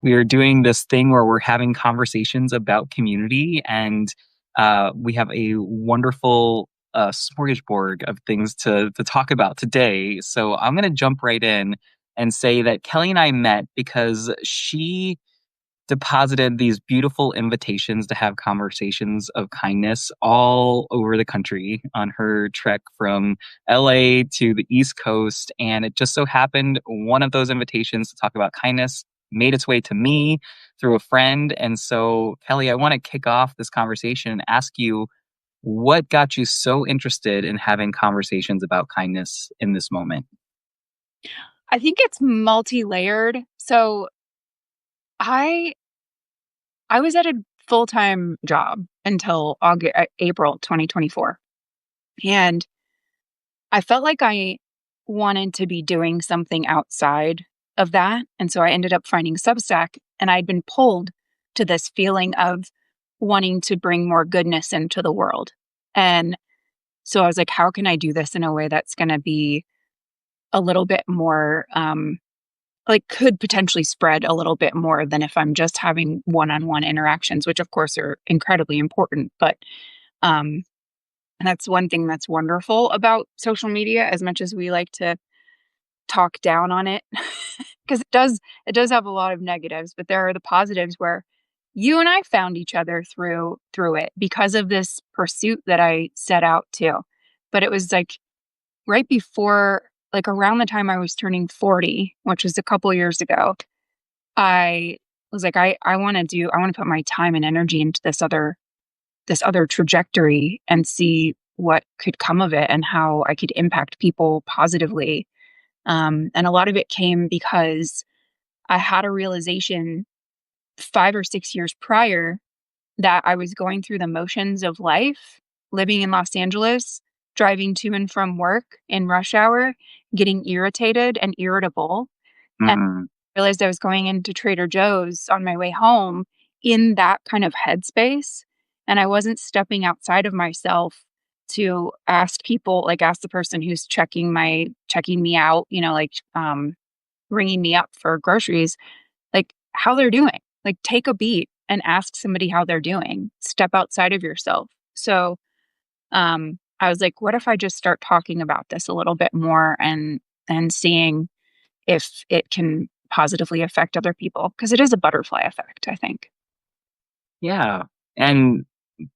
we are doing this thing where we're having conversations about community, and we have a wonderful smorgasbord of things to talk about today. So I'm going to jump right in and say that Kelly and I met because she deposited these beautiful invitations to have conversations of kindness all over the country on her trek from LA to the East Coast. And it just so happened one of those invitations to talk about kindness made its way to me through a friend. And so, Kelly, I want to kick off this conversation and ask you what got you so interested in having conversations about kindness in this moment? I think it's multi-layered. So I I was at a full-time job until April 2024. And I felt like I wanted to be doing something outside of that. And so I ended up finding Substack, and I'd been pulled to this feeling of wanting to bring more goodness into the world. And so I was like, how can I do this in a way that's going to be a little bit more like could potentially spread a little bit more than if I'm just having one-on-one interactions, which of course are incredibly important. But um, that's one thing that's wonderful about social media, as much as we like to talk down on it, because it does have a lot of negatives, but there are the positives where you and I found each other through it because of this pursuit that I set out to. But it was like right before, like around the time I was turning 40, which was a couple years ago. I was like, I want to put my time and energy into this other trajectory and see what could come of it and how I could impact people positively. And a lot of it came because I had a realization 5 or 6 years prior that I was going through the motions of life, living in Los Angeles, driving to and from work in rush hour, getting irritated and irritable, Mhm. realized I was going into Trader Joe's on my way home in that kind of headspace. And I wasn't stepping outside of myself to ask people, like ask the person who's checking me out, ringing me up for groceries, like how they're doing. Like take a beat and ask somebody how they're doing. Step outside of yourself. So I was like, what if I just start talking about this a little bit more and seeing if it can positively affect other people, because it is a butterfly effect, I think. Yeah. And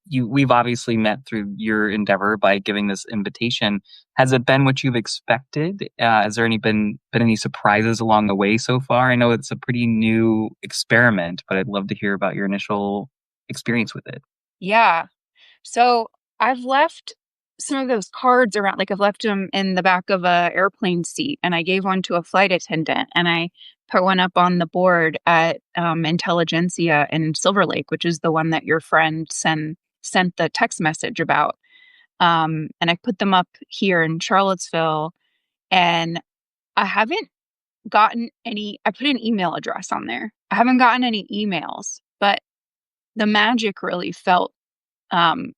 we've obviously met through your endeavor by giving this invitation. Has it been what you've expected? Has there been any surprises along the way so far? I know it's a pretty new experiment, but I'd love to hear about your initial experience with it. Yeah. So I've left some of those cards around, like I've left them in the back of a airplane seat, and I gave one to a flight attendant, and I put one up on the board at Intelligentsia in Silver Lake, which is the one that your friend sent the text message about. And I put them up here in Charlottesville, and I haven't gotten any. I put an email address on there. I haven't gotten any emails, but the magic really felt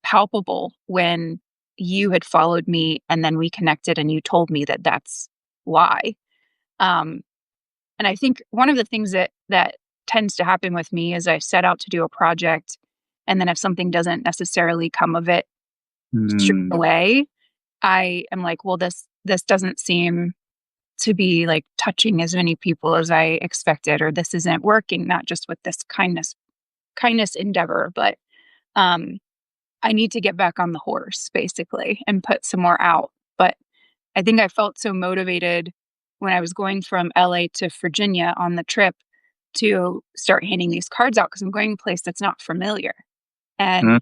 palpable when you had followed me and then we connected and you told me that that's why. Um, and I think one of the things that tends to happen with me is I set out to do a project, and then if something doesn't necessarily come of it straight Hmm. away, I am like, well, this doesn't seem to be like touching as many people as I expected, or this isn't working, not just with this kindness endeavor, but um I need to get back on the horse basically and put some more out. But I think I felt so motivated when I was going from LA to Virginia on the trip to start handing these cards out because I'm going to a place that's not familiar. And Mm.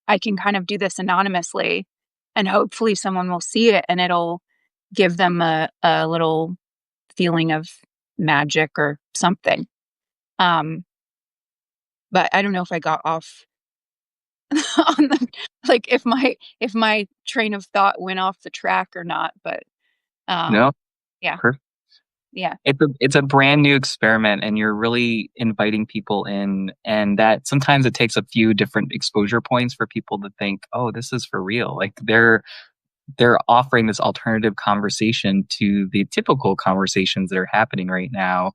I can kind of do this anonymously, and hopefully someone will see it and it'll give them a little feeling of magic or something. Um, but I don't know if I got off on the, like if my train of thought went off the track or not, but No, yeah, perfect. yeah, It's a brand new experiment, and you're really inviting people in, and that sometimes it takes a few different exposure points for people to think, oh, this is for real. Like they're offering this alternative conversation to the typical conversations that are happening right now.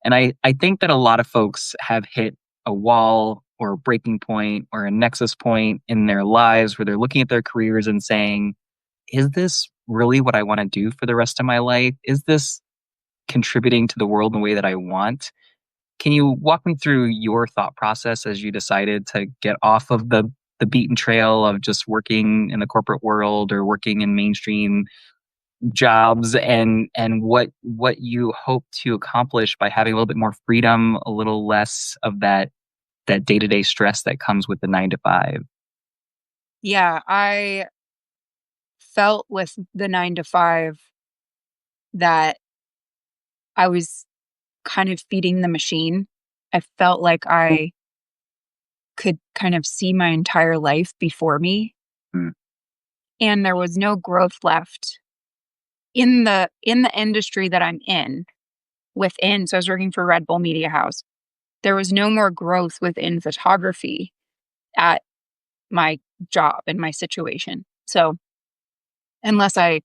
And I think that a lot of folks have hit a wall or a breaking point or a nexus point in their lives where they're looking at their careers and saying, is this really what I want to do for the rest of my life? Is this contributing to the world in the way that I want? Can you walk me through your thought process as you decided to get off of the beaten trail of just working in the corporate world or working in mainstream jobs, and what you hope to accomplish by having a little bit more freedom, a little less of that day-to-day stress that comes with the 9 to 5? Yeah, I felt with the 9 to 5 that I was kind of feeding the machine. I felt like I could kind of see my entire life before me, Mm, and there was no growth left in the industry that I'm in within. So I was working for Red Bull Media House. There was no more growth within photography at my job and my situation. So unless I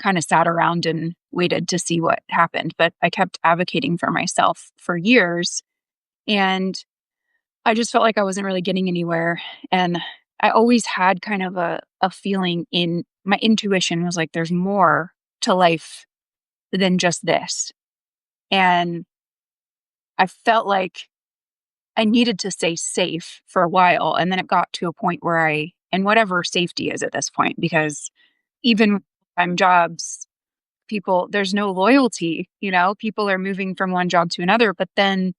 kind of sat around and waited to see what happened, but I kept advocating for myself for years, and I just felt like I wasn't really getting anywhere. And I always had kind of a feeling in my intuition was like, there's more to life than just this. And I felt like I needed to stay safe for a while. And then it got to a point where and whatever safety is at this point, because even time jobs, there's no loyalty, people are moving from one job to another, but then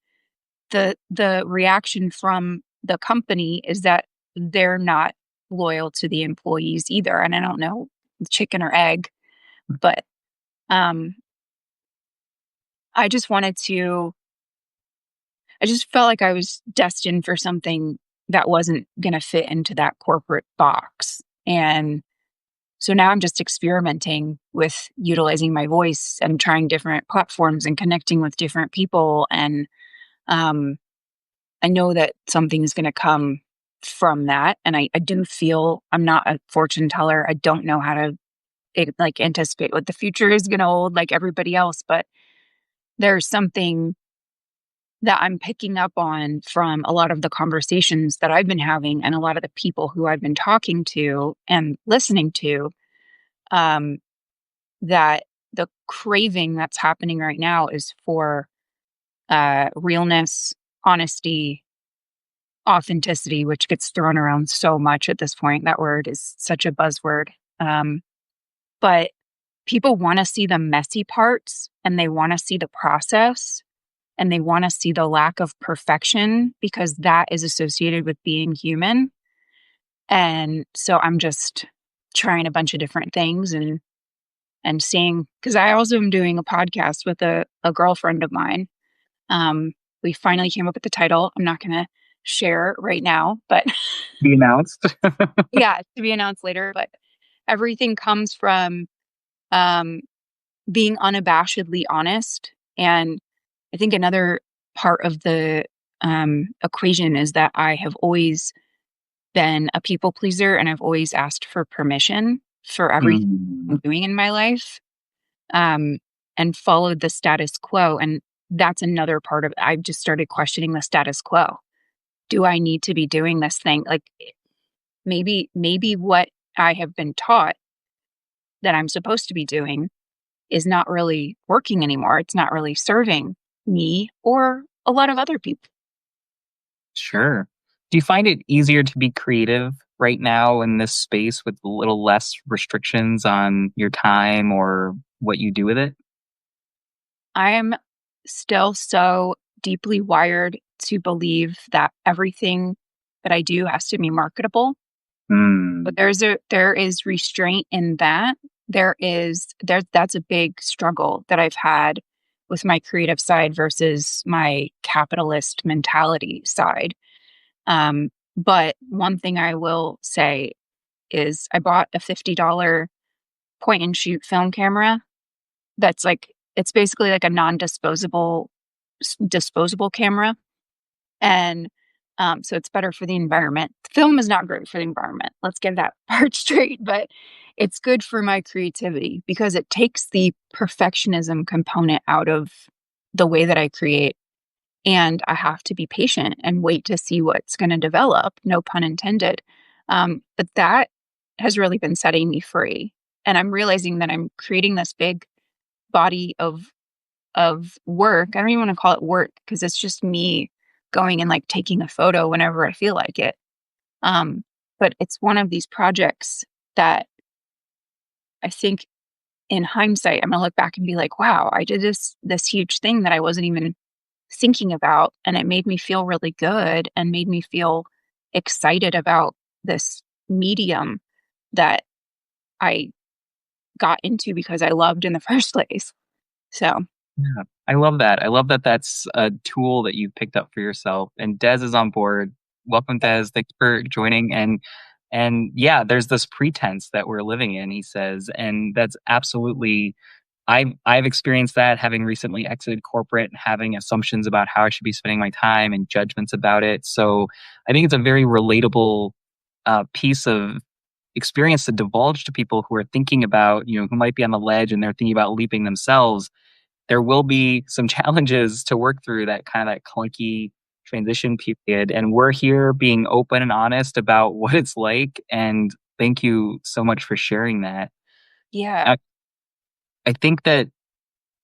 the reaction from the company is that they're not loyal to the employees either. And I don't know, chicken or egg, but um, I just wanted to, I just felt like I was destined for something that wasn't going to fit into that corporate box. And so now I'm just experimenting with utilizing my voice and trying different platforms and connecting with different people. And um, I know that something is going to come from that. And I do feel I'm not a fortune teller. I don't know how to like anticipate what the future is going to hold like everybody else. But there's something that I'm picking up on from a lot of the conversations that I've been having and a lot of the people who I've been talking to and listening to, um, that the craving that's happening right now is for realness, honesty, authenticity, which gets thrown around so much at this point. That word is such a buzzword. Um, but people want to see the messy parts and they want to see the process and they want to see the lack of perfection because that is associated with being human. And so I'm just trying a bunch of different things and seeing, because I also am doing a podcast with a girlfriend of mine. Um, we finally came up with the title. I'm not going to share right now, but be announced. yeah, to be announced later. But everything comes from um, being unabashedly honest. And I think another part of the equation is that I have always been a people pleaser and I've always asked for permission for everything Mm, I'm doing in my life, um, and followed the status quo. And that's another part of I've just started questioning the status quo. Do I need to be doing this thing? Like maybe what I have been taught that I'm supposed to be doing is not really working anymore. It's not really serving me or a lot of other people. sure. Do you find it easier to be creative right now in this space with a little less restrictions on your time or what you do with it? I am still so deeply wired to believe that everything that I do has to be marketable. But Mm, there is restraint in that. That's a big struggle that I've had with my creative side versus my capitalist mentality side. But one thing I will say is I bought a $50 point and shoot film camera that's like it's basically like a non-disposable disposable camera. And so it's better for the environment. Film is not great for the environment. Let's get that part straight. But it's good for my creativity because it takes the perfectionism component out of the way that I create, and I have to be patient and wait to see what's going to develop, no pun intended. But that has really been setting me free. And I'm realizing that I'm creating this big body of work. I don't even want to call it work because it's just me going and like taking a photo whenever I feel like it. Um, but it's one of these projects that I think in hindsight, I'm gonna look back and be like, wow, I did this huge thing that I wasn't even thinking about. And it made me feel really good and made me feel excited about this medium that I got into because I loved in the first place. So Yeah, I love that. I love that that's a tool that you picked up for yourself. And Des is on board. Welcome, Des. Thanks for joining. And yeah, there's this pretense that we're living in, he says, and that's absolutely. I've experienced that having recently exited corporate, and having assumptions about how I should be spending my time and judgments about it. So I think it's a very relatable piece of experience to divulge to people who are thinking about, who might be on the ledge and they're thinking about leaping themselves. There will be some challenges to work through, that kind of that clunky transition period. And we're here being open and honest about what it's like. And thank you so much for sharing that. yeah, I, I think that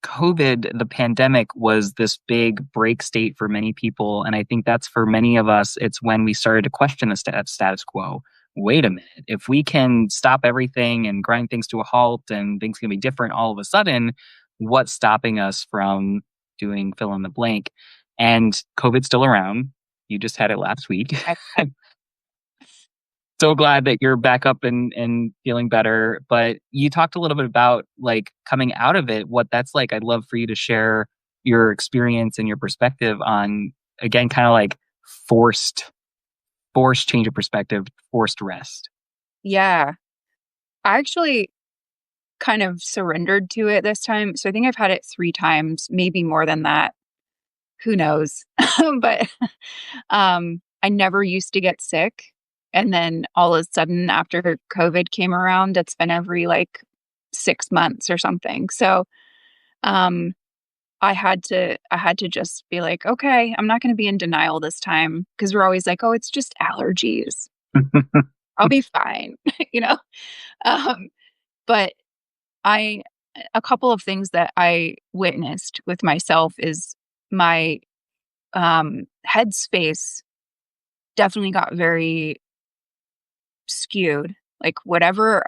COVID, the pandemic, was this big break state for many people. And I think that's for many of us, it's when we started to question the status quo. Wait a minute. If we can stop everything and grind things to a halt and things can be different all of a sudden, what's stopping us from doing fill in the blank? And COVID's still around. You just had it last week. I So glad that you're back up and feeling better. But you talked a little bit about like coming out of it, what that's like. I'd love for you to share your experience and your perspective on, again, kind of like forced forced change of perspective, forced rest. yeah. I actually kind of surrendered to it this time. So I think I've had it 3 times, maybe more than that. Who knows? But I never used to get sick. And then all of a sudden, after COVID came around, it's been every like 6 months or something. So um, I had to just be like, okay, I'm not going to be in denial this time because we're always like, oh, it's just allergies. I'll be fine, you know. Um, but I a couple of things that I witnessed with myself is my headspace definitely got very skewed. Like whatever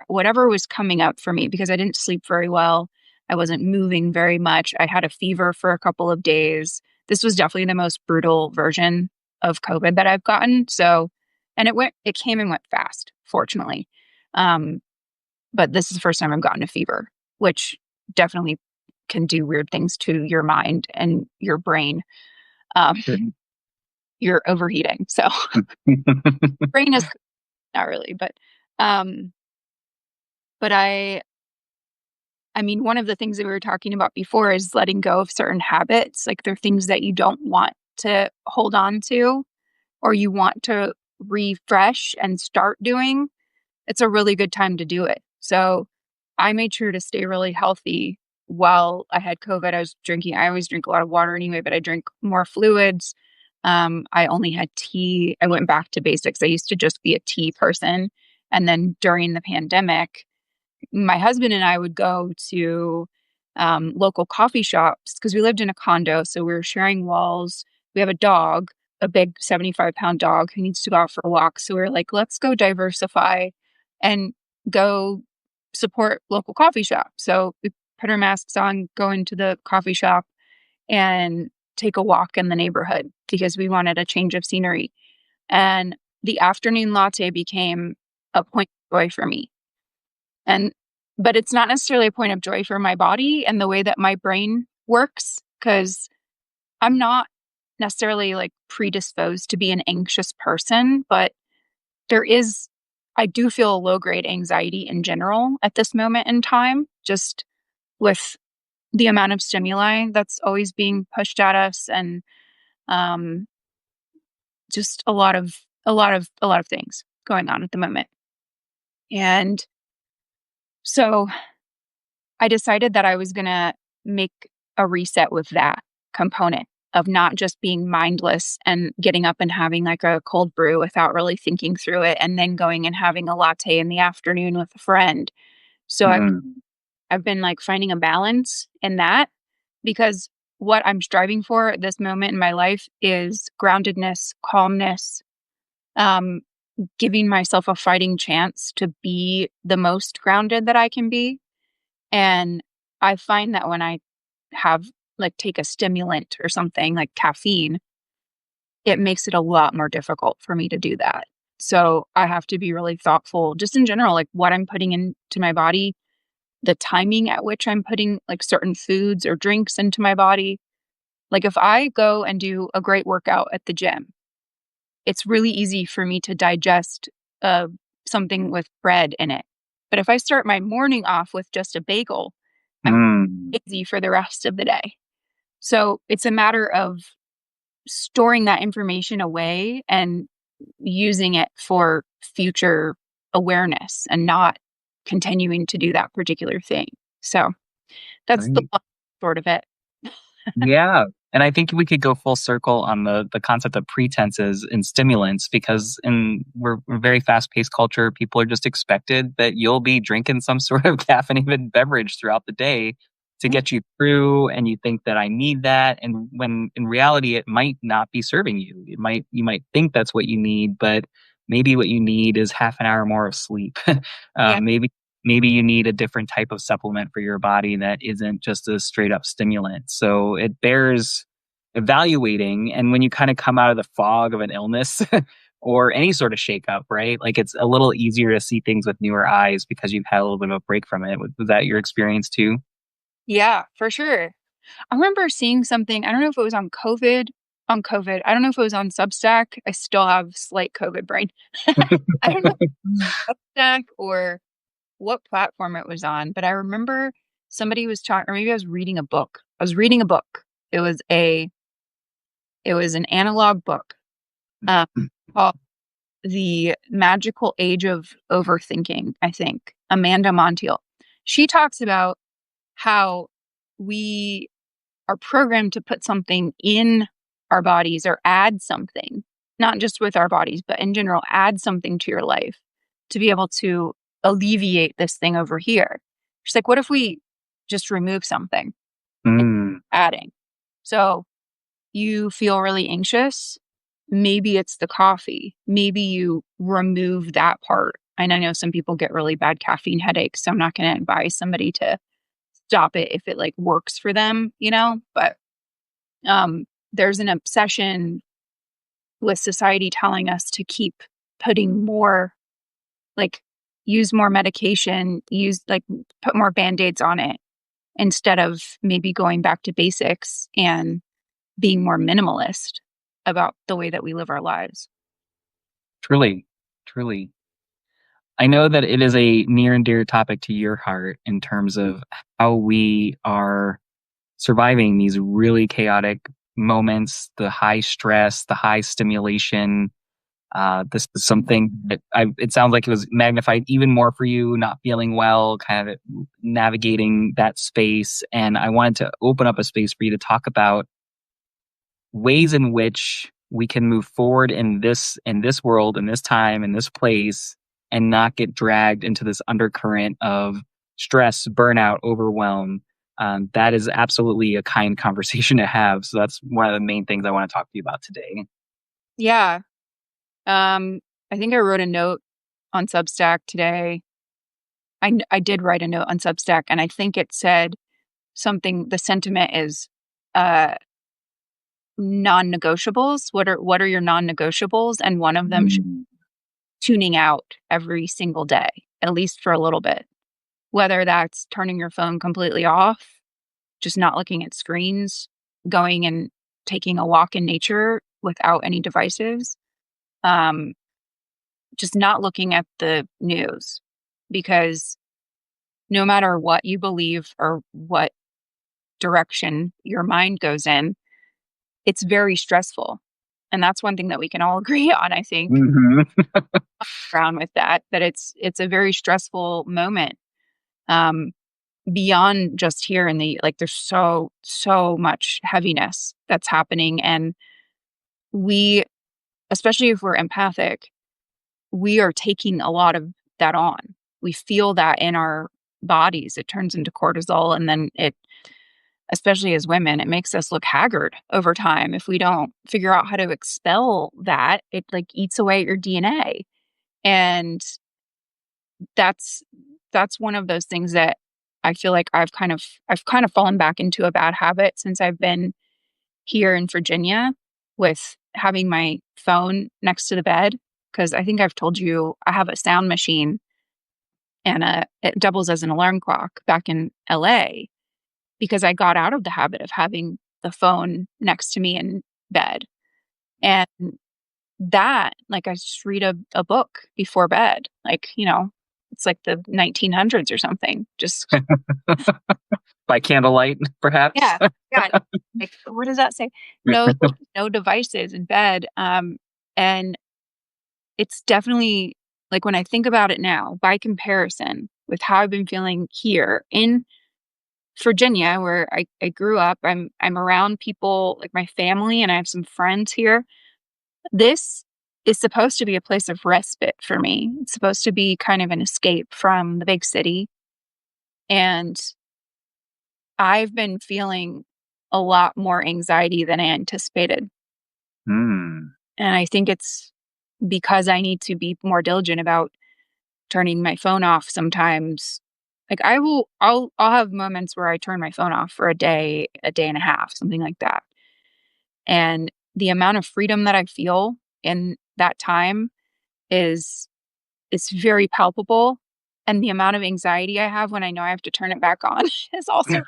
was coming up for me because I didn't sleep very well. I wasn't moving very much. I had a fever for a couple of days. This was definitely the most brutal version of COVID that I've gotten. So, and it came and went fast, fortunately. Um, but this is the first time I've gotten a fever, which definitely can do weird things to your mind and your brain. Um, you're overheating. So brain is not really, um, but I mean, one of the things that we were talking about before is letting go of certain habits. Like they're things that you don't want to hold on to or you want to refresh and start doing. It's a really good time to do it. So I made sure to stay really healthy while I had COVID. I always drink a lot of water anyway, but I drink more fluids. I only had tea. I went back to basics. I used to just be a tea person. And then during the pandemic, my husband and I would go to local coffee shops because we lived in a condo. So we were sharing walls. We have a dog, a big 75-pound dog who needs to go out for a walk. So we are like, let's go diversify and go support local coffee shops. So we put our masks on, go into the coffee shop and take a walk in the neighborhood because we wanted a change of scenery. And the afternoon latte became a point of joy for me. And but it's not necessarily a point of joy for my body and the way that my brain works because I'm not necessarily like predisposed to be an anxious person, but there is I do feel low grade anxiety in general at this moment in time, just with the amount of stimuli that's always being pushed at us and um, just a lot of things going on at the moment. And so I decided that I was gonna make a reset with that. component of not just being mindless and getting up and having like a cold brew without really thinking through it and then going and having a latte in the afternoon with a friend. So Mm, I've been like finding a balance in that because what I'm striving for at this moment in my life is groundedness, calmness, um, giving myself a fighting chance to be the most grounded that I can be. And I find that when I have like take a stimulant or something like caffeine, it makes it a lot more difficult for me to do that. So I have to be really thoughtful just in general, like what I'm putting into my body, the timing at which I'm putting like certain foods or drinks into my body. Like if I go and do a great workout at the gym, it's really easy for me to digest uh, something with bread in it. But if I start my morning off with just a bagel, I'm mm. busy for the rest of the day. So it's a matter of storing that information away and using it for future awareness and not continuing to do that particular thing. So that's the Right. fun sort of it. Yeah. And I think we could go full circle on the concept of pretenses and stimulants because we're a very fast paced culture. People are just expected that you'll be drinking some sort of caffeinated beverage throughout the day to Mm, get you through. And you think that I need that. And when in reality, it might not be serving you. You might think that's what you need, but maybe what you need is half an hour more of sleep. yeah. Maybe you need a different type of supplement for your body that isn't just a straight up stimulant. So it bears evaluating. And when you kind of come out of the fog of an illness or any sort of shakeup, right? Like it's a little easier to see things with newer eyes because you've had a little bit of a break from it. Was that your experience too? Yeah, for sure. I remember seeing something, I don't know if it was on COVID. I don't know if it was on Substack. I still have slight COVID brain. I don't know if Substack or what platform it was on, but I remember somebody was talking, or maybe I was reading a book. I was reading a book. It was a it was an analog book, um, called The Magical Age of Overthinking, I think. Amanda Montiel. She talks about how we are programmed to put something in our bodies or add something, not just with our bodies, but in general, add something to your life to be able to alleviate this thing over here. She's like, what if we just remove something and Mm, adding? So you feel really anxious. Maybe it's the coffee. Maybe you remove that part. And I know some people get really bad caffeine headaches. So I'm not going to advise somebody to stop it if it like works for them, but there's an obsession with society telling us to keep putting more, like, use more medication, use like put more band-aids on it instead of maybe going back to basics and being more minimalist about the way that we live our lives. truly, truly. I know that it is a near and dear topic to your heart in terms of how we are surviving these really chaotic moments, the high stress, the high stimulation. This is something that it sounds like it was magnified even more for you, not feeling well, kind of navigating that space. And I wanted to open up a space for you to talk about ways in which we can move forward in this world, in this time, in this place, and not get dragged into this undercurrent of stress, burnout, overwhelm. That is absolutely a kind conversation to have. So that's one of the main things I want to talk to you about today. Yeah. I think I wrote a note on Substack today. I did write a note on Substack, and I think it said something. The sentiment is uh, non-negotiables. What are your non-negotiables? And one of them should Mm. be tuning out every single day, at least for a little bit. Whether that's turning your phone completely off, just not looking at screens, going and taking a walk in nature without any devices, um, just not looking at the news, because no matter what you believe or what direction your mind goes in, it's very stressful. And that's one thing that we can all agree on, I think, Mhm. around with that it's a very stressful moment. Um, beyond just here in the like, there's so much heaviness that's happening, and we, especially if we're empathic, we are taking a lot of that on. We feel that in our bodies. It turns into cortisol, and then it, especially as women, it makes us look haggard over time if we don't figure out how to expel that. It, like, eats away at your DNA, and that's one of those things that I feel like I've kind of fallen back into a bad habit since I've been here in Virginia with having my phone next to the bed, because I think I've told you I have a sound machine, and it doubles as an alarm clock back in LA, because I got out of the habit of having the phone next to me in bed. And that, like, I just read a book before bed. Like, it's like the 1900s or something. Just, By candlelight, perhaps. yeah, yeah. Like, what does that say? No, no devices in bed. And it's definitely, like, when I think about it now, by comparison with how I've been feeling here in Virginia, where I grew up, I'm around people like my family, and I have some friends here. This is supposed to be a place of respite for me. It's supposed to be kind of an escape from the big city. And I've been feeling a lot more anxiety than I anticipated. Hmm. And I think it's because I need to be more diligent about turning my phone off sometimes. Like, I'll have moments where I turn my phone off for a day and a half, something like that. And the amount of freedom that I feel in that time is very palpable, and the amount of anxiety I have when I know I have to turn it back on is also,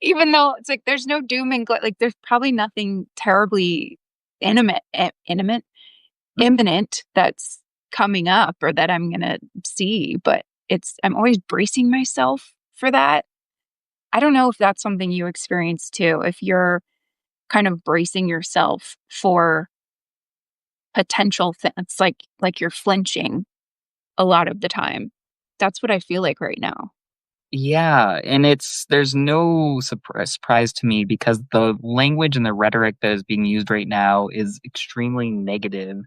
even though it's like there's no doom and like, there's probably nothing terribly intimate intimate imminent that's coming up or that I'm gonna see, but I'm always bracing myself for that. I don't know if that's something you experience too, if you're kind of bracing yourself for potential it's like you're flinching a lot of the time. That's what I feel like right now. Yeah, and there's no surprise to me because the language and the rhetoric that is being used right now is extremely negative.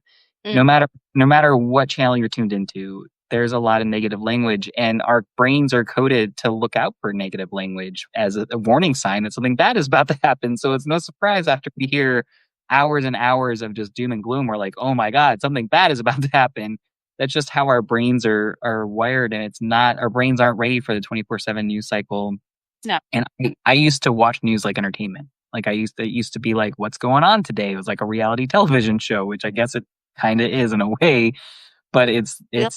Mm, No matter what channel you're tuned into, there's a lot of negative language, and our brains are coded to look out for negative language as a warning sign that something bad is about to happen. So it's no surprise after we hear hours and hours of just doom and gloom, we're like, oh my God, something bad is about to happen. That's just how our brains are wired, and it's not our brains aren't ready for the 24/7 news cycle. no. And I used to watch news like entertainment. Like, it used to be like, what's going on today? It was like a reality television show, which I guess it kind of is in a way, but Yep.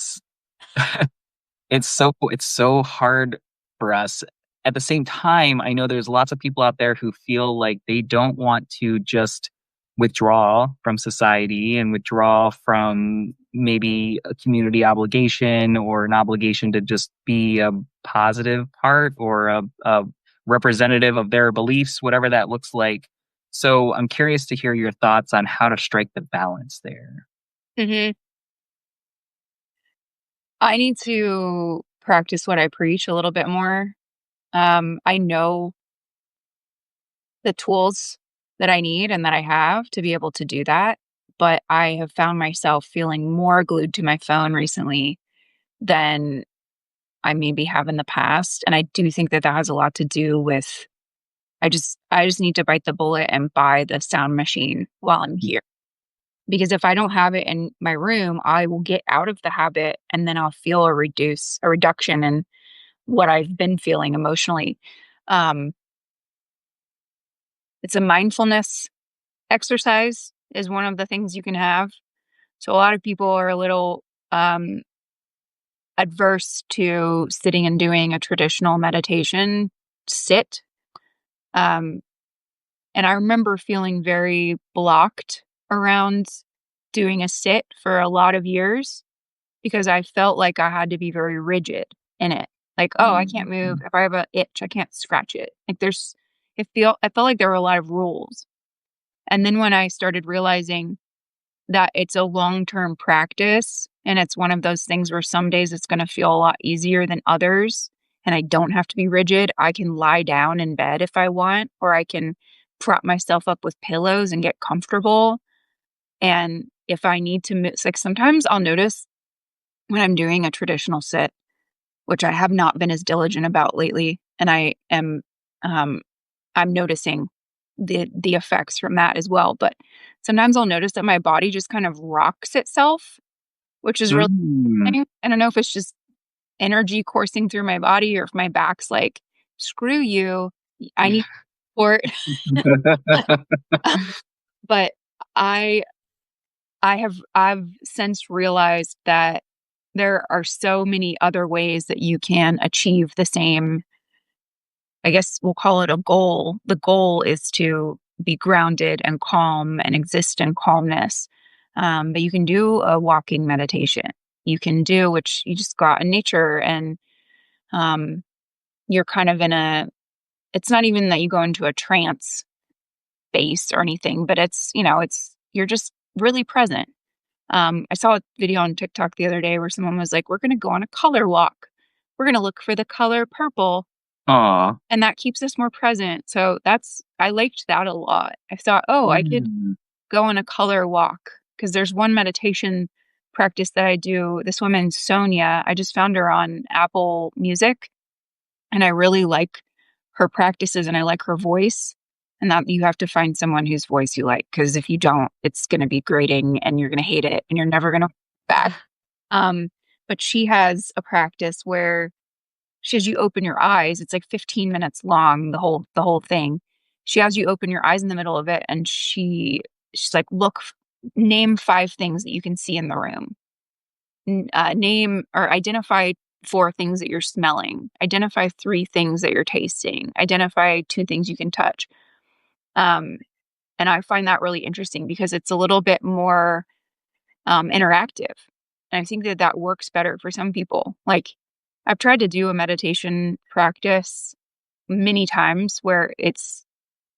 it's so hard for us. At the same time, I know there's lots of people out there who feel like they don't want to just withdraw from society and withdraw from maybe a community obligation or an obligation to just be a positive part or a representative of their beliefs, whatever that looks like. So I'm curious to hear your thoughts on how to strike the balance there. Hmm. I need to practice what I preach a little bit more. I know the tools that I need and that I have to be able to do that, but I have found myself feeling more glued to my phone recently than I maybe have in the past, and I do think that that has a lot to do with I just need to bite the bullet and buy the sound machine while I'm here. Because if I don't have it in my room, I will get out of the habit, and then I'll feel a reduction in what I've been feeling emotionally. Um, it's a mindfulness exercise is one of the things you can have. So a lot of people are a little adverse to sitting and doing a traditional meditation sit. Um, and I remember feeling very blocked around doing a sit for a lot of years because I felt like I had to be very rigid in it. Like, oh, I can't move. Mhm. If I have a itch, I can't scratch it. Like, I felt like there were a lot of rules. And then when I started realizing that it's a long-term practice and it's one of those things where some days it's going to feel a lot easier than others, and I don't have to be rigid. I can lie down in bed if I want, or I can prop myself up with pillows and get comfortable. And if I need to move, like sometimes I'll notice when I'm doing a traditional sit, which I have not been as diligent about lately, and um, I'm noticing the effects from that as well. But sometimes I'll notice that my body just kind of rocks itself, which is really Mm. interesting. I don't know if it's just energy coursing through my body or if my back's like, screw you, I need support. But I I've since realized that there are so many other ways that you can achieve the same, I guess we'll call it a goal. The goal is to be grounded and calm and exist in calmness. But you can do a walking meditation. You can do, which you just go out in nature and um, you're kind of in a, it's not even that you go into a trance space or anything, but you're just really present. I saw a video on TikTok the other day where someone was like, we're going to go on a color walk. We're going to look for the color purple, Aw. and that keeps us more present. So I liked that a lot. I thought, oh, I could Mm. go on a color walk because there's one meditation practice that I do. This woman, Sonia, I just found her on Apple Music, and I really like her practices and I like her voice. And that you have to find someone whose voice you like, because if you don't, it's going to be grating and you're going to hate it and you're never going to back. Um, but she has a practice where she has you open your eyes. It's like 15 minutes long, the whole thing. She has you open your eyes in the middle of it, and she's like, name 5 things that you can see in the room. Name or identify 4 things that you're smelling. Identify 3 things that you're tasting. Identify 2 things you can touch. Um, and I find that really interesting because it's a little bit more interactive. And I think that that works better for some people. Like, I've tried to do a meditation practice many times where it's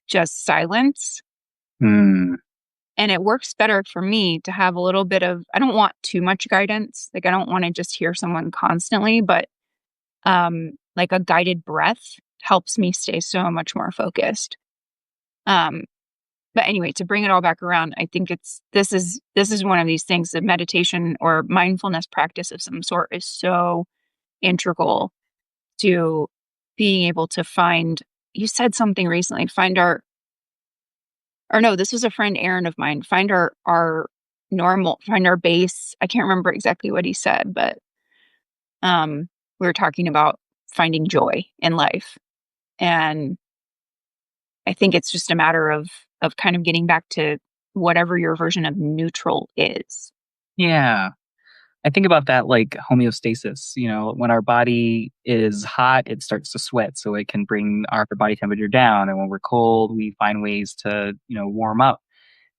just silence. Mm. And it works better for me to have a little bit of, I don't want too much guidance. Like, I don't want to just hear someone constantly, but like a guided breath helps me stay so much more focused. Um, but anyway, to bring it all back around, I think this is one of these things that meditation or mindfulness practice of some sort is so integral to being able to find. You said something recently, find our, or no, this was a friend Aaron of mine, find our normal, find our base. I can't remember exactly what he said, but we were talking about finding joy in life. And I think it's just a matter of kind of getting back to whatever your version of neutral is. Yeah. I think about that like homeostasis. When our body is hot, it starts to sweat, so it can bring our body temperature down. And when we're cold, we find ways to, warm up.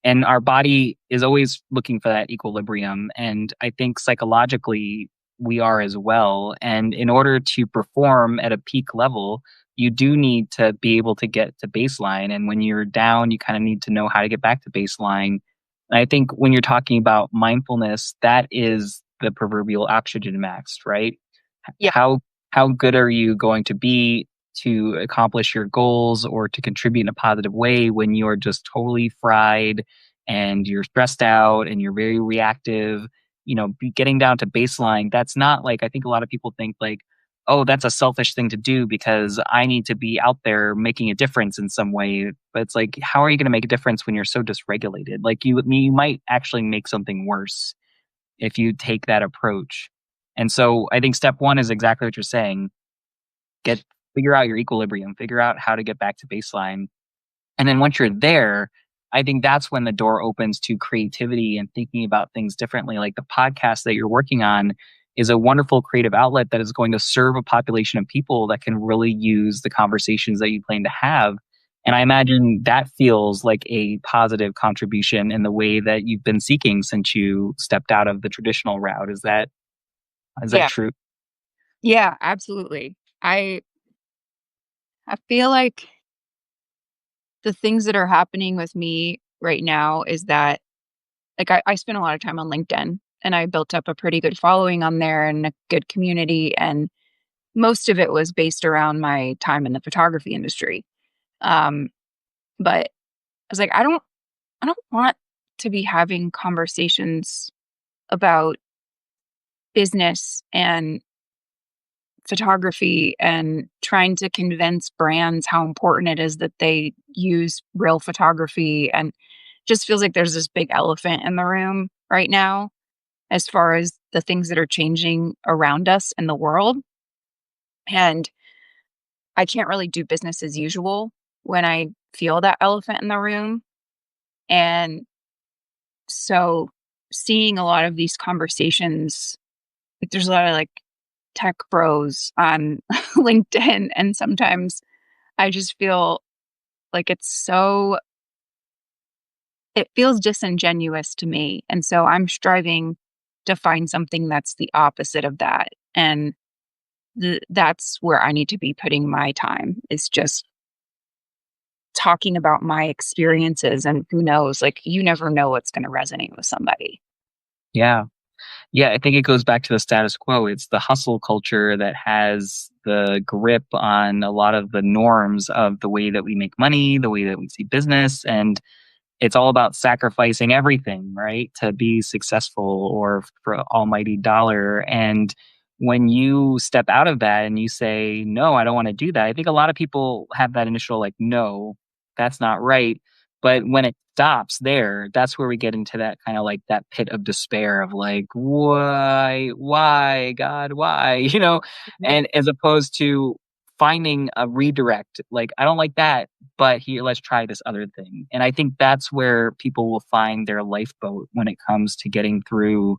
And our body is always looking for that equilibrium. And I think psychologically, we are as well. And in order to perform at a peak level, you do need to be able to get to baseline. And when you're down, you kind of need to know how to get back to baseline. And I think when you're talking about mindfulness, that is the proverbial oxygen max, right? Yeah. How good are you going to be to accomplish your goals or to contribute in a positive way when you're just totally fried and you're stressed out and you're very reactive? Getting down to baseline, that's not like, I think a lot of people think like, oh, that's a selfish thing to do because I need to be out there making a difference in some way. But it's like, how are you going to make a difference when you're so dysregulated? Like you might actually make something worse if you take that approach. And so I think step one is exactly what you're saying. Get Figure out your equilibrium, figure out how to get back to baseline. And then once you're there, I think that's when the door opens to creativity and thinking about things differently. Like the podcast that you're working on is a wonderful creative outlet that is going to serve a population of people that can really use the conversations that you plan to have. And I imagine that feels like a positive contribution in the way that you've been seeking since you stepped out of the traditional route. Is that Yeah. true? Yeah, absolutely. I feel like the things that are happening with me right now is that, like, I spend a lot of time on LinkedIn and I built up a pretty good following on there and a good community. And most of it was based around my time in the photography industry. Um, but I was like, I don't want to be having conversations about business and photography and trying to convince brands how important it is that they use real photography, and just feels like there's this big elephant in the room right now as far as the things that are changing around us in the world. And I can't really do business as usual when I feel that elephant in the room. And so seeing a lot of these conversations, like there's a lot of like tech bros on LinkedIn, and sometimes I just feel like it feels disingenuous to me. And so I'm striving to find something that's the opposite of that. And that's where I need to be putting my time, is just talking about my experiences. And who knows, like, you never know what's going to resonate with somebody. Yeah. Yeah, I think it goes back to the status quo. It's the hustle culture that has the grip on a lot of the norms of the way that we make money, the way that we see business, and it's all about sacrificing everything, right, to be successful or for almighty dollar. And when you step out of that and you say, no, I don't want to do that, I think a lot of people have that initial, like, no, that's not right. But when it stops there, that's where we get into that kind of like that pit of despair of like, why, God, why, Mhm. and as opposed to finding a redirect, like, I don't like that, but here, let's try this other thing. And I think that's where people will find their lifeboat when it comes to getting through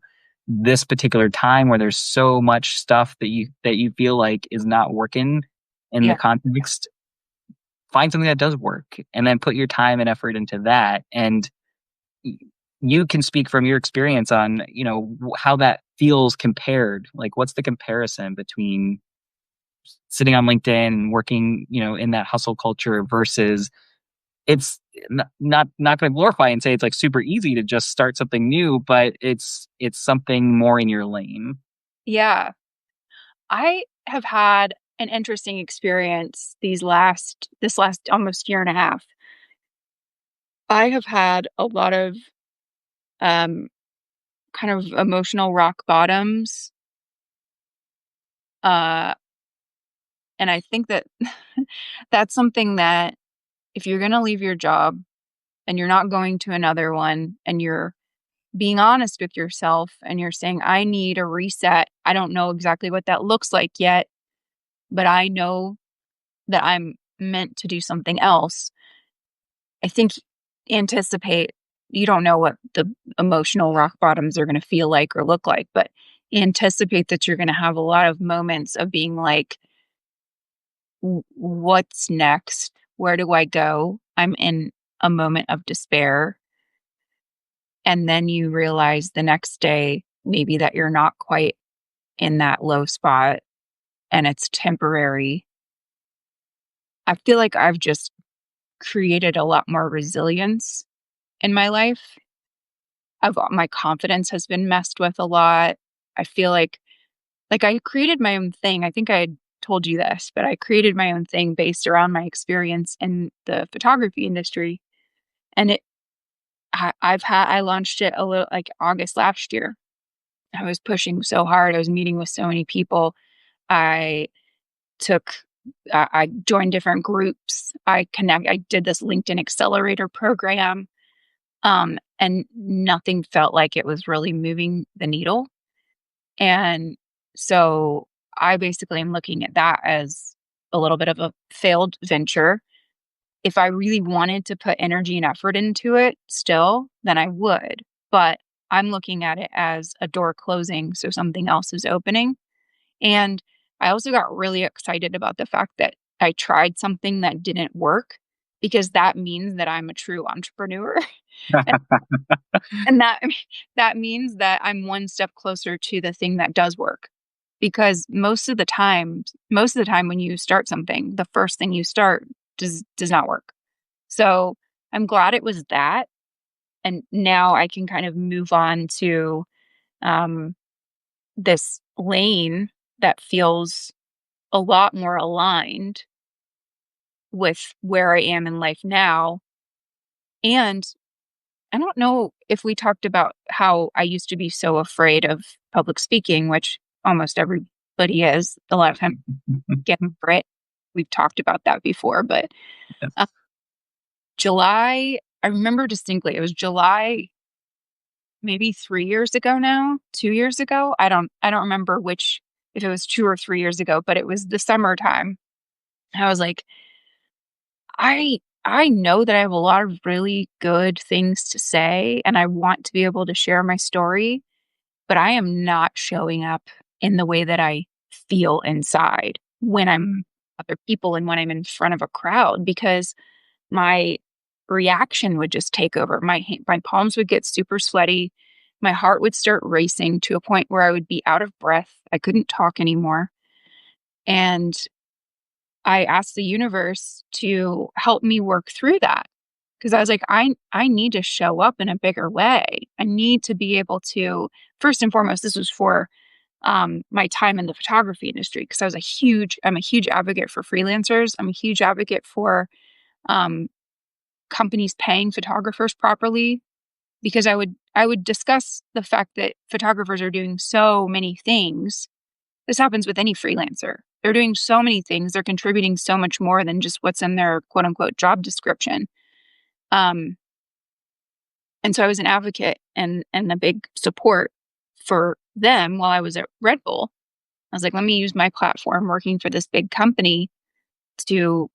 this particular time where there's so much stuff that you feel like is not working in the Yeah. context. Find something that does work and then put your time and effort into that. And y- you can speak from your experience on, how that feels compared. Like, what's the comparison between sitting on LinkedIn and working, in that hustle culture versus it's not going to glorify and say it's like super easy to just start something new, but it's something more in your lane. Yeah. I have had an interesting experience this last almost year and a half. I have had a lot of um kind of emotional rock bottoms. Uh and I think that that's something that, if you're going to leave your job and you're not going to another one, and you're being honest with yourself and you're saying, I need a reset. I don't know exactly what that looks like yet, but I know that I'm meant to do something else. I think anticipate, you don't know what the emotional rock bottoms are going to feel like or look like, but anticipate that you're going to have a lot of moments of being like, What's next? Where do I go?" I'm in a moment of despair, and then you realize the next day maybe that you're not quite in that low spot and it's temporary. I feel like I've just created a lot more resilience in my life. My confidence has been messed with a lot. I feel like I created my own thing. I think I had told you this, but I created my own thing based around my experience in the photography industry, and I launched it a little like August last year. I was pushing so hard. I was meeting with so many people. I took I joined different groups. I did this LinkedIn accelerator program, and nothing felt like it was really moving the needle. And so I basically am looking at that as a little bit of a failed venture. If I really wanted to put energy and effort into it still, then I would. But I'm looking at it as a door closing, so something else is opening. And I also got really excited about the fact that I tried something that didn't work, because that means that I'm a true entrepreneur. And that means that I'm one step closer to the thing that does work. Because most of the time when you start something, the first thing you start does not work. So, I'm glad it was that, and now I can kind of move on to, um, this lane that feels a lot more aligned with where I am in life now. And I don't know if we talked about how I used to be so afraid of public speaking, which almost everybody is. A lot of times get over it. We've talked about that before, but uh, July, I remember distinctly. It was July, maybe 3 years ago now, 2 years ago. I don't remember which, if it was 2 or 3 years ago, but it was the summertime. I was like, I know that I have a lot of really good things to say, and I want to be able to share my story, but I am not showing up in the way that I feel inside when I'm Mm. other people and when I'm in front of a crowd, because my reaction would just take over. My palms would get super sweaty. My heart would start racing to a point where I would be out of breath. I couldn't talk anymore. And I asked the universe to help me work through that, because I was like, I need to show up in a bigger way. I need to be able to, first and foremost, this was for my time in the photography industry, because I'm a huge advocate for freelancers. I'm a huge advocate for um, companies paying photographers properly, because I would discuss the fact that photographers are doing so many things. This happens with any freelancer. They're doing so many things. They're contributing so much more than just what's in their quote unquote job description. Um, and so I was an advocate and a big support for them while I was at Red Bull. I was like, let me use my platform working for this big company to.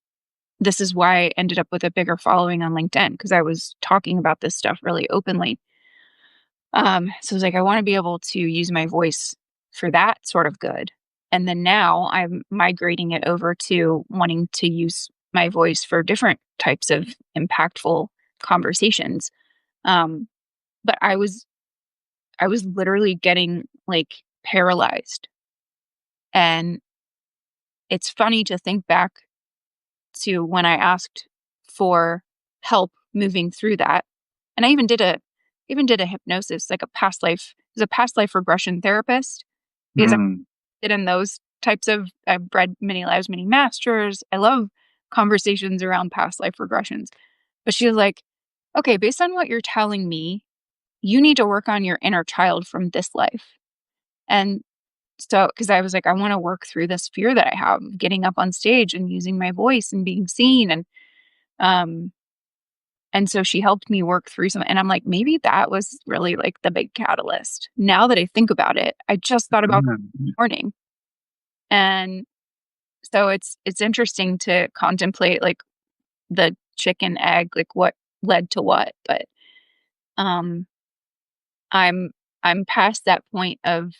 This is why I ended up with a bigger following on LinkedIn, because I was talking about this stuff really openly. So I was like, I want to be able to use my voice for that sort of good. And then now I'm migrating it over to wanting to use my voice for different types of impactful conversations. Um, but I was literally getting like paralyzed. And it's funny to think back to when I asked for help moving through that. And I even did a hypnosis, like a past life, as a past life regression therapist, because I Mm. did in those types of. I've read Many Lives, Many Masters. I love conversations around past life regressions. But she was like, okay, based on what you're telling me, you need to work on your inner child from this life. And so, because I was like, I want to work through this fear that I have of getting up on stage and using my voice and being seen. Um, and so she helped me work through some, and I'm like, maybe that was really like the big catalyst. Now that I think about it, I just thought about it Mm. this morning. And so it's interesting to contemplate like the chicken egg, like what led to what. But um I'm I'm past that point of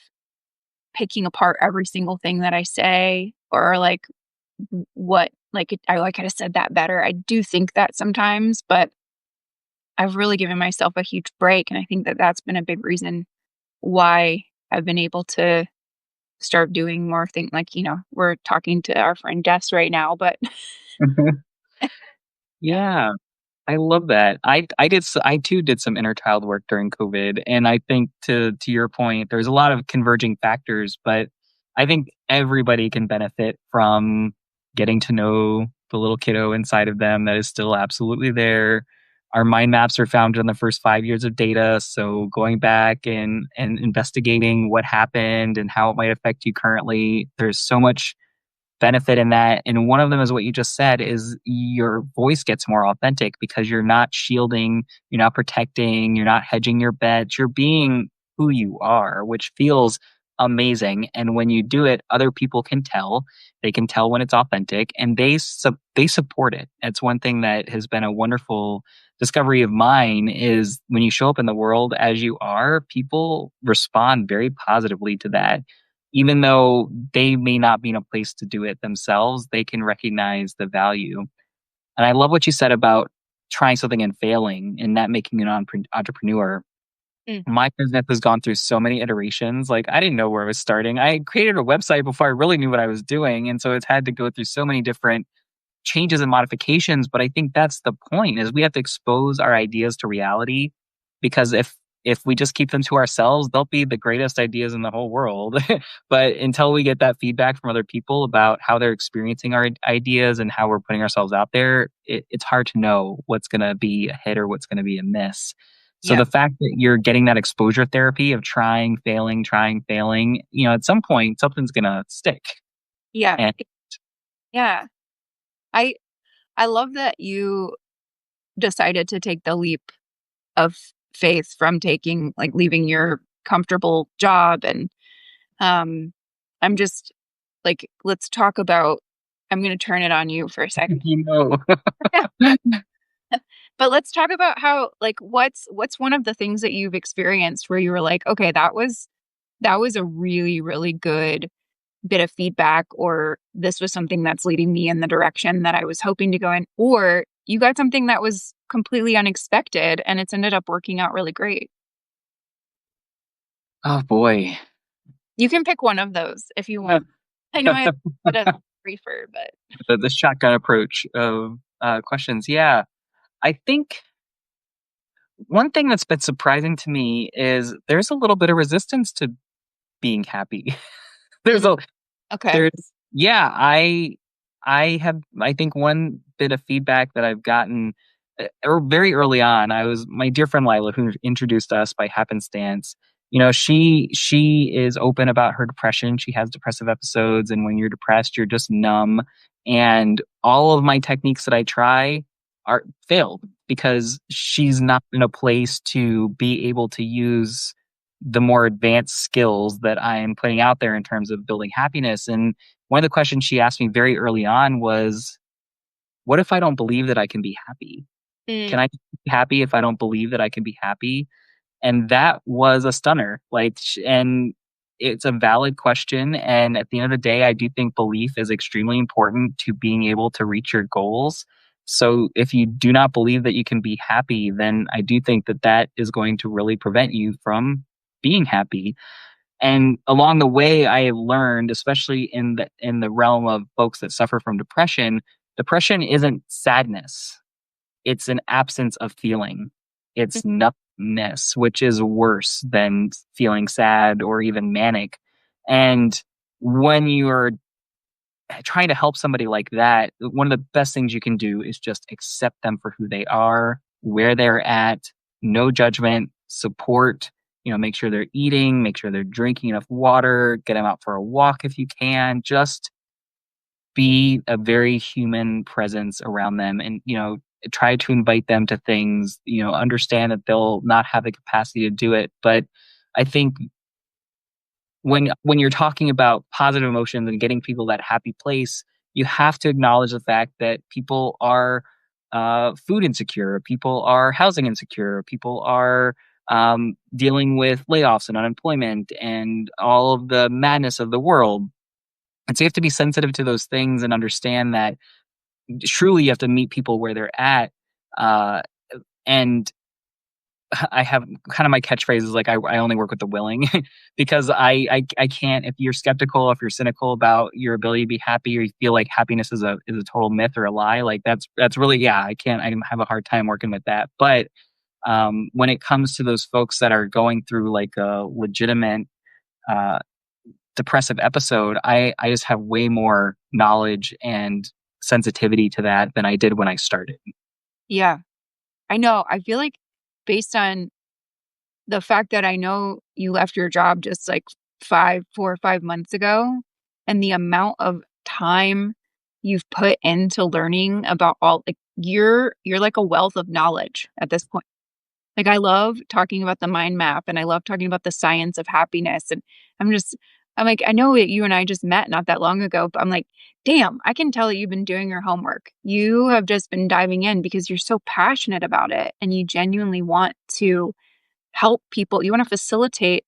picking apart every single thing that I say, or like what, like I could have said that better. I do think that sometimes, but I've really given myself a huge break, and I think that that's been a big reason why I've been able to start doing more things. Like, we're talking to our friend Jess right now, but yeah. Yeah. I love that. I too did some inner child work during COVID, and I think to your point, there's a lot of converging factors, but I think everybody can benefit from getting to know the little kiddo inside of them that is still absolutely there. Our mind maps are founded on the first 5 years of data, so going back and investigating what happened and how it might affect you currently, there's so much benefit in that. And one of them is what you just said is your voice gets more authentic because you're not shielding, you're not protecting, you're not hedging your bets, you're being who you are, which feels amazing. And when you do it, other people can tell. They can tell when it's authentic, and they support it. It's one thing that has been a wonderful discovery of mine is when you show up in the world as you are, people respond very positively to that. Even though they may not be in a place to do it themselves, they can recognize the value. And I love what you said about trying something and failing and not making you an entrepreneur. Mm. My business has gone through so many iterations. Like, I didn't know where I was starting. I created a website before I really knew what I was doing. And so it's had to go through so many different changes and modifications. But I think that's the point is we have to expose our ideas to reality, because if we just keep them to ourselves, they'll be the greatest ideas in the whole world. But until we get that feedback from other people about how they're experiencing our ideas and how we're putting ourselves out there, it's hard to know what's going to be a hit or what's going to be a miss. So Yeah. the fact that you're getting that exposure therapy of trying, failing, at some point something's going to stick. Yeah. And Yeah. I I love that you decided to take the leap of faith from taking like leaving your comfortable job and um I'm just like let's talk about I'm going to turn it on you for a second. you know, But let's talk about how like what's one of the things that you've experienced where you were like, okay, that was a really really good bit of feedback, or this was something that's leading me in the direction that I was hoping to go in, or you got something that was completely unexpected and it's ended up working out really great. oh boy. You can pick one of those if you want. I know I have a bit of briefer, but The shotgun approach of questions. Yeah, I think one thing that's been surprising to me is there's a little bit of resistance to being happy. there's mm, a okay. there's yeah, I think one bit of feedback that I've gotten or very early on, I was my dear friend Lila who introduced us by happenstance. She is open about her depression. She has depressive episodes, and when you're depressed, you're just numb. And all of my techniques that I try are failed because she's not in a place to be able to use the more advanced skills that I am putting out there in terms of building happiness. And one of the questions she asked me very early on was, what if I don't believe that I can be happy? Can Mm, I be happy if I don't believe that I can be happy? And that was a stunner. And it's a valid question. And at the end of the day, I do think belief is extremely important to being able to reach your goals. So if you do not believe that you can be happy, then I do think that that is going to really prevent you from being happy. And along the way, I have learned, especially in the realm of folks that suffer from depression, depression isn't sadness. It's an absence of feeling. mm, It's nothingness, which is worse than feeling sad or even manic. And when you're trying to help somebody like that, one of the best things you can do is just accept them for who they are, where they're at, no judgment, support, make sure they're eating, make sure they're drinking enough water, get them out for a walk if you can, just be a very human presence around them and, try to invite them to things, understand that they'll not have the capacity to do it. But I think when you're talking about positive emotions and getting people that happy place, you have to acknowledge the fact that people are food insecure, people are housing insecure, people are dealing with layoffs and unemployment and all of the madness of the world. And so you have to be sensitive to those things and understand that truly you have to meet people where they're at. Uh, and I have kind of my catchphrase is like I only work with the willing because I can't if you're skeptical, if you're cynical about your ability to be happy or you feel like happiness is a total myth or a lie, like that's really I have a hard time working with that. But when it comes to those folks that are going through like a legitimate uh, depressive episode, I just have way more knowledge and sensitivity to that than I did when I started. yeah. I know. I feel like based on the fact that I know you left your job just like 4 or 5 months ago, and the amount of time you've put into learning about all like, you're like a wealth of knowledge at this point. Like, I love talking about the mind map, and I love talking about the science of happiness, and I'm just I'm like, I know that you and I just met not that long ago, but I'm like, "Damn, I can tell that you've been doing your homework. You have just been diving in because you're so passionate about it, and you genuinely want to help people. You wanna facilitate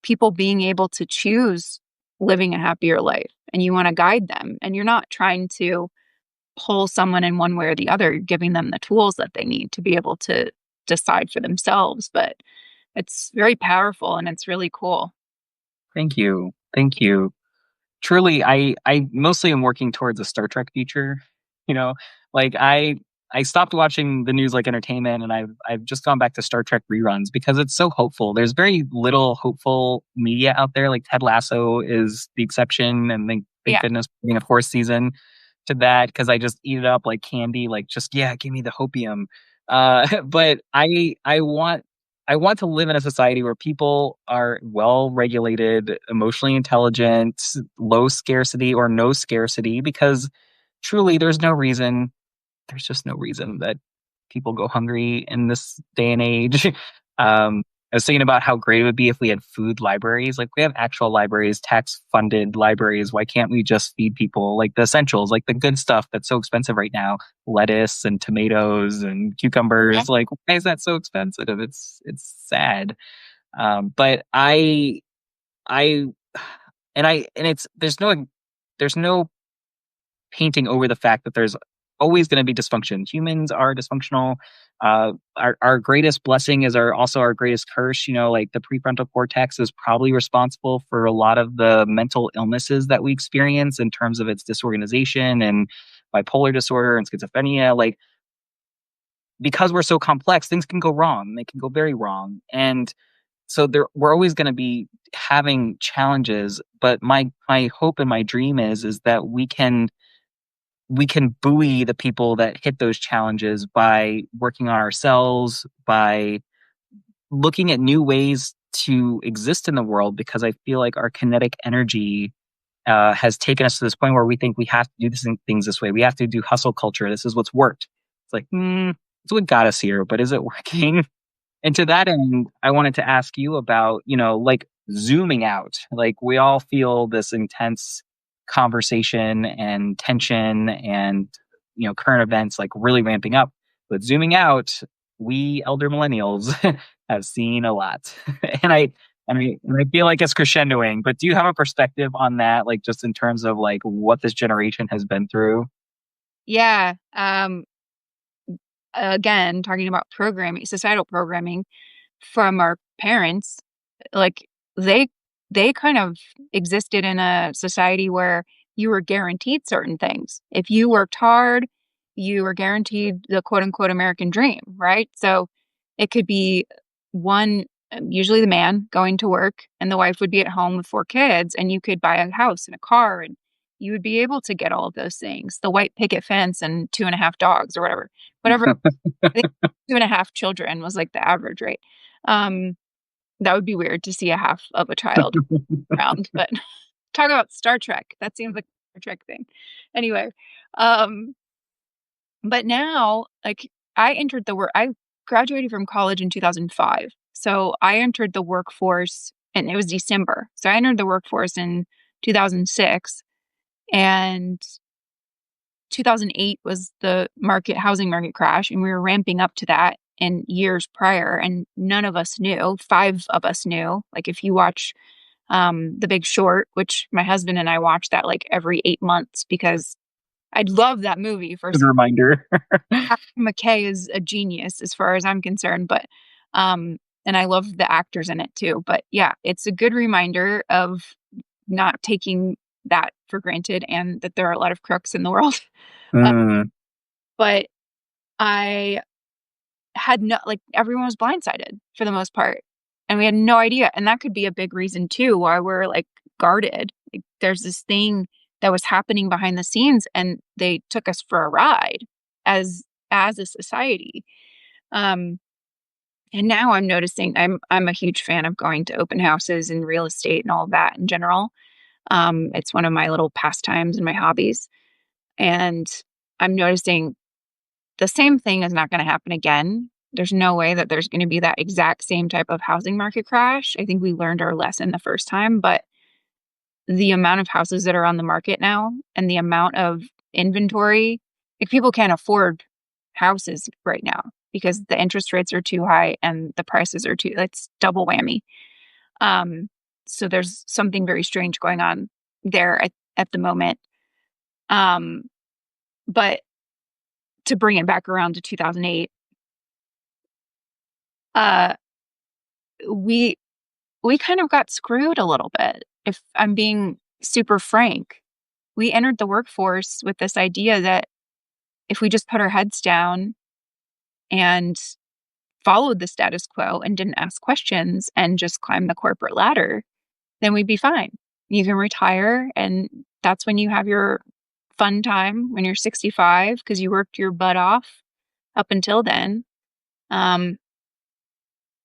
people being able to choose living a happier life, and you wanna guide them, and you're not trying to pull someone in one way or the other, you're giving them the tools that they need to be able to decide for themselves, but it's very powerful and it's really cool. Thank you. Thank you. Truly, I mostly am working towards a Star Trek future. You know, like I stopped watching the news like entertainment, and I've just gone back to Star Trek reruns because it's so hopeful. There's very little hopeful media out there. Like Ted Lasso is the exception, and thank Yeah. goodness for being a fourth season to that because I just eat it up like candy. Like just yeah, give me the hopium. But I want to live in a society where people are well regulated, emotionally intelligent, low scarcity or no scarcity because truly there's just no reason that people go hungry in this day and age. I was thinking about how great it would be if we had food libraries. Like we have actual libraries, tax funded libraries. Why can't we just feed people like the essentials, like the good stuff that's so expensive right now? Lettuce and tomatoes and Yeah. cucumbers. Like, why is that so expensive? It's sad. But I and it's there's no painting over the fact that there's always going to be dysfunction. Humans are dysfunctional. Our greatest blessing is also our greatest curse. You know, like the prefrontal cortex is probably responsible for a lot of the mental illnesses that we experience in terms of its disorganization and bipolar disorder and schizophrenia. Like because we're so complex, things can go wrong. They can go very wrong, and so we're always going to be having challenges. But my hope and my dream is that we can buoy the people that hit those challenges by working on ourselves, by looking at new ways to exist in the world, because I feel like our kinetic energy has taken us to this point where we think we have to do things this way. We have to do hustle culture. This is what's worked. It's like, it's what got us here, but is it working? And to that end, I wanted to ask you about, like zooming out. Like we all feel this intense conversation and tension and, current events like really ramping up. But zooming out, we elder millennials have seen a lot. and I feel like it's crescendoing, but do you have a perspective on that? Like just in terms of like what this generation has been through? Yeah. Again, talking about programming, societal programming from our parents, like they they kind of existed in a society where you were guaranteed certain things. If you worked hard, you were guaranteed the quote unquote American dream, right? So it could be one, usually the man going to work and the wife would be at home with four kids, and you could buy a house and a car, and you would be able to get all of those things, the white picket fence and two and a half dogs or whatever. I think two and a half children was like the average rate. Um, that would be weird to see a half of a child around, but talk about Star Trek. That seems like a Star Trek thing. Anyway, um, but now, like, I graduated from college in 2005. So I entered the workforce, and it was December. So I entered the workforce in 2006, and 2008 was the housing market crash, and we were ramping up to that in years prior, and none of us knew. Five of us knew. Like if you watch The Big Short, which my husband and I watch that like every 8 months because I love that movie. Good First, reminder. McKay is a genius as far as I'm concerned, but um, and I love the actors in it too. But yeah, it's a good reminder of not taking that for granted and that there are a lot of crooks in the world. Uh, Mm. but I had no, like, everyone was blindsided for the most part, and we had no idea, and that could be a big reason too why we're, like, guarded. Like, there's this thing that was happening behind the scenes, and they took us for a ride as a society. Um, and now I'm noticing I'm a huge fan of going to open houses and real estate and all of that in general. It's one of my little pastimes and my hobbies, and I'm noticing the same thing is not gonna happen again. There's no way that there's gonna be that exact same type of housing market crash. I think we learned our lesson the first time, but the amount of houses that are on the market now and the amount of inventory, like, people can't afford houses right now because the interest rates are too high and the prices are too, it's double whammy. Um, so there's something very strange going on there at the moment. Um, but to bring it back around to 2008, uh, we we kind of got screwed a little bit, if I'm being super frank. We entered the workforce with this idea that if we just put our heads down and followed the status quo and didn't ask questions and just climb the corporate ladder, then we'd be fine. You can retire, and that's when you have your fun time when you're 65 because you worked your butt off up until then. Um,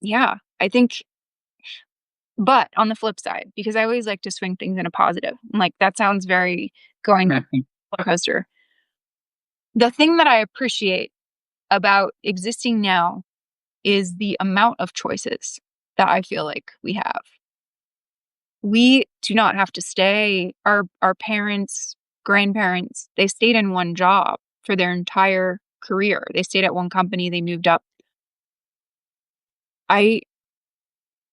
yeah, I think, but on the flip side, because I always like to swing things in a positive, I'm like, that sounds very going roller coaster. The thing that I appreciate about existing now is the amount of choices that I feel like we have. We do not have to stay. Our parents, grandparents, they stayed in one job for their entire career. They stayed at one company, they moved up. I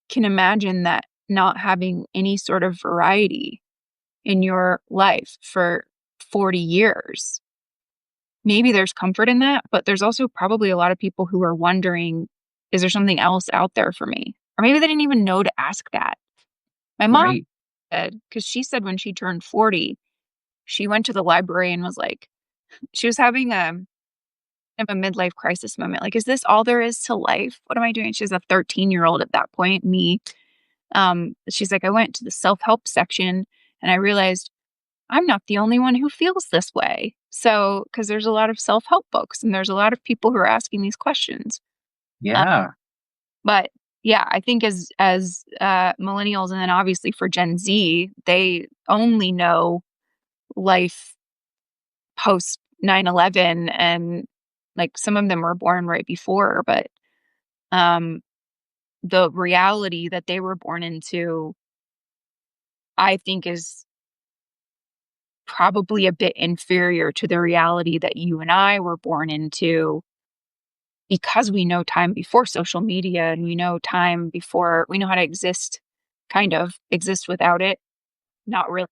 can imagine that not having any sort of variety in your life for 40 years. Maybe there's comfort in that, but there's also probably a lot of people who are wondering, is there something else out there for me? Or maybe they didn't even know to ask that. My mom Right. said, because she said when she turned 40, she went to the library and was like, she was having kind of a midlife crisis moment. Like, is this all there is to life? What am I doing? She's a 13-year-old at that point, me. She's like, I went to the self help section and I realized I'm not the only one who feels this way. So, because there's a lot of self help books and there's a lot of people who are asking these questions. Uh, Yeah. but yeah, I think as millennials and then obviously for Gen Z, they only know life post 9/11, and like some of them were born right before, but um the reality that they were born into, I think, is probably a bit inferior to the reality that you and I were born into because we know time before social media and we know time before we know how to exist, kind of exist without it. Not really.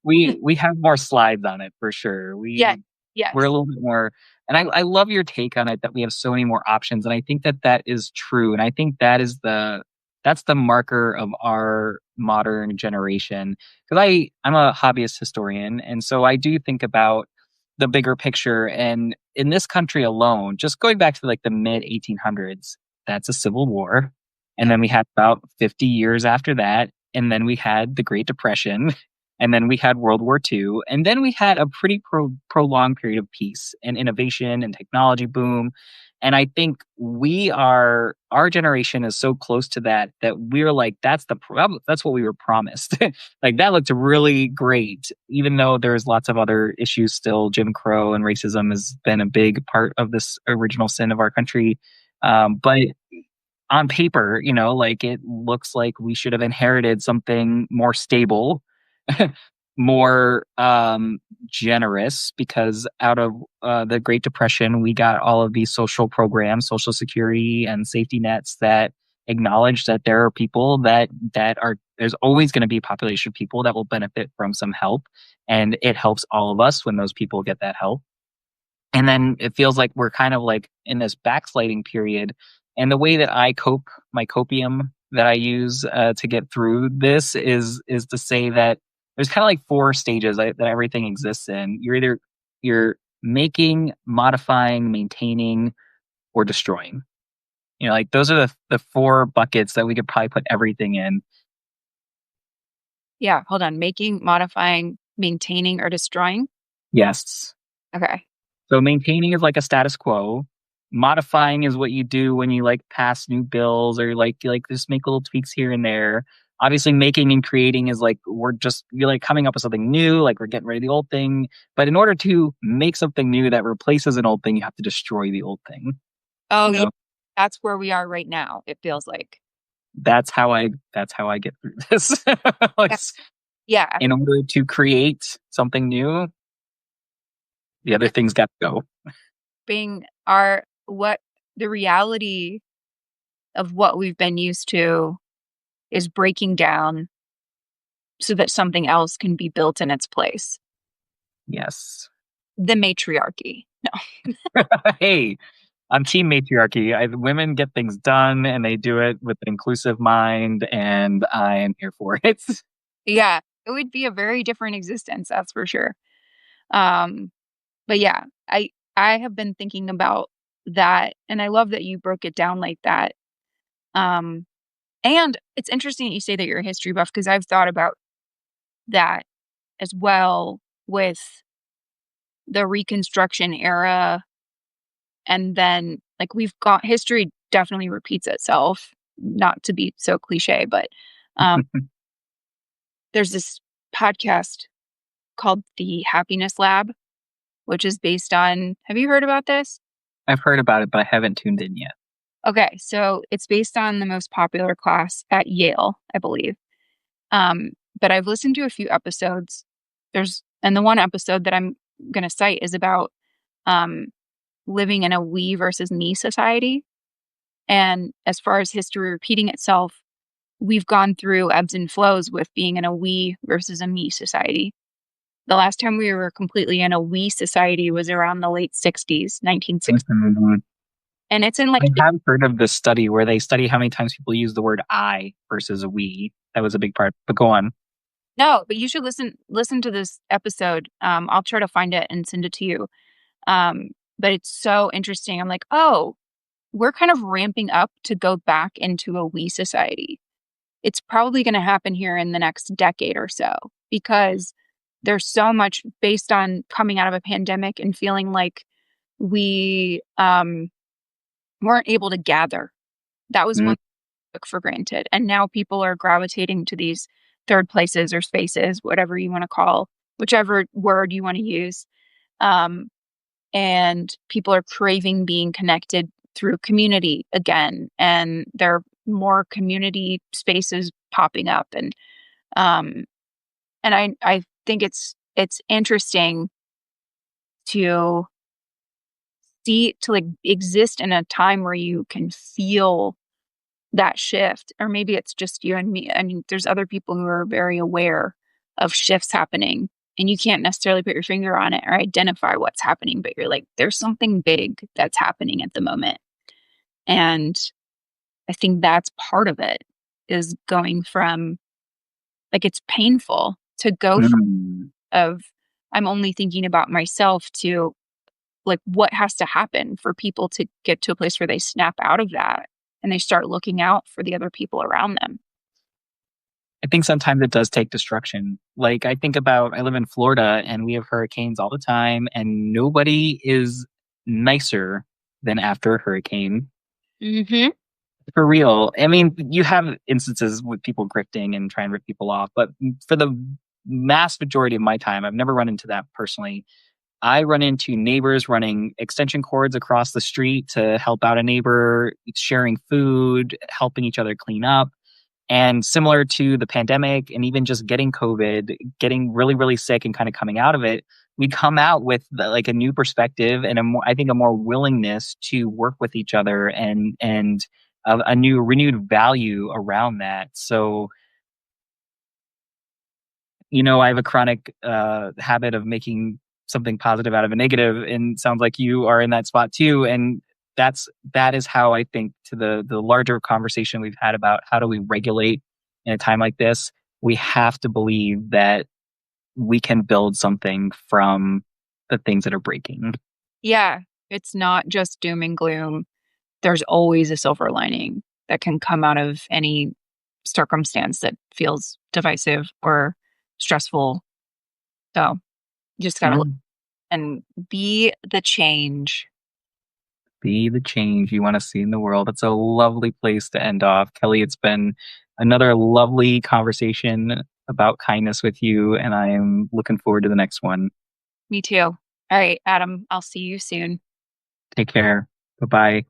We have more slides on it for sure. Yes. We're a Yes. little bit more, and I love your take on it that we have so many more options, and I think that that is true, and I think that's the marker of our modern generation. Because I'm a hobbyist historian, and so I do think about the bigger picture, and in this country alone, just going back to like the mid 1800s, that's a civil war, and Yep. then we had about 50 years after that, and then we had the Great Depression, and then we had World War II, and then we had a pretty prolonged period of peace and innovation and technology boom. And I think our generation is so close to that that we're like, that's what we were promised. Like that looked really great, even though there's lots of other issues still. Jim Crow and racism has been a big part of this original sin of our country. But on paper, like it looks like we should have inherited something more stable, more generous, because out of the Great Depression, we got all of these social programs, social security and safety nets that acknowledge that there are people there's always going to be a population of people that will benefit from some help. And it helps all of us when those people get that help. And then it feels like we're kind of like in this backsliding period. And the way that I cope, my copium that I use to get through this is to say that there's kind of like four stages that everything exists in. You're making, modifying, maintaining, or destroying. Like those are the four buckets that we could probably put everything in. Yeah. Hold on. Making, modifying, maintaining, or destroying. Yes. Okay. So maintaining is like a status quo. Modifying is what you do when you like pass new bills or you like just make little tweaks here and there. Obviously, making and creating is like you're like coming up with something new, like we're getting rid of the old thing. But in order to make something new that replaces an old thing, you have to destroy the old thing. Oh, You yeah. know, That's where we are right now, it feels like. that's how I get through this. Like, Yeah. Yeah. in order to create something new, the other Yeah. things got to go. Being our what the reality of what we've been used to is breaking down so that something else can be built in its place. Yes. The matriarchy. No. Hey, I'm team matriarchy. Women get things done and they do it with an inclusive mind, and I am here for it. Yeah. It would be a very different existence, that's for sure. Um, But yeah, I have been thinking about that, and I love that you broke it down like that. Um, and it's interesting that you say that you're a history buff because I've thought about that as well with the Reconstruction era, and then like we've got history definitely repeats itself. Not to be so cliche, but um, there's this podcast called The Happiness Lab, which is based on. Have you heard about this? I've heard about it, but I haven't tuned in yet. Okay, so it's based on the most popular class at Yale, I believe. Um, but I've listened to a few episodes. And the one episode that I'm going to cite is about um, living in a we versus me society. And as far as history repeating itself, we've gone through ebbs and flows with being in a we versus a me society. The last time we were completely in a we society was around the late 60s, 1960s. Mhm. And it's in I like, have heard of this study where they study how many times people use the word I versus we. That was a big part. But go on. no, but you should listen to this episode. I'll try to find it and send it to you. Um, but it's so interesting. I'm like, oh, we're kind of ramping up to go back into a we society. It's probably going to happen here in the next decade or so because there's so much based on coming out of a pandemic and feeling like we weren't able to gather. That was Mm, one thing took for granted. And now people are gravitating to these third places or spaces, whatever you want to call, whichever word you want to use. Um, and people are craving being connected through community again. And there are more community spaces popping up. Um, and I think it's interesting to see to like exist in a time where you can feel that shift, or maybe it's just you and me. I mean, there's other people who are very aware of shifts happening, and you can't necessarily put your finger on it or identify what's happening, but you're like, there's something big that's happening at the moment. And I think that's part of it is going from like it's painful to go from mm. of I'm only thinking about myself to like what has to happen for people to get to a place where they snap out of that and they start looking out for the other people around them. I think sometimes it does take destruction. Like I think about I live in Florida and we have hurricanes all the time and nobody is nicer than after a hurricane. Mhm. For real. I mean, you have instances with people grifting and trying to rip people off, but for the mass majority of my time, I've never run into that personally. I run into neighbors running extension cords across the street to help out a neighbor, sharing food, helping each other clean up. And similar to the pandemic and even just getting COVID, getting really, really sick and kind of coming out of it, we come out with like a new perspective and I think a more willingness to work with each other and a new renewed value around that. So, I have a chronic habit of making something positive out of a negative, and sounds like you are in that spot too. And that is how I think to the larger conversation we've had about how do we regulate in a time like this. We have to believe that we can build something from the things that are breaking. Yeah, it's not just doom and gloom. There's always a silver lining that can come out of any circumstance that feels divisive or stressful. So, you just got to Yeah. look and be the change. Be the change you want to see in the world. That's a lovely place to end off. Kelly, it's been another lovely conversation about kindness with you, and I am looking forward to the next one. Me too. All right, Adam, I'll see you soon. Take care. Bye bye.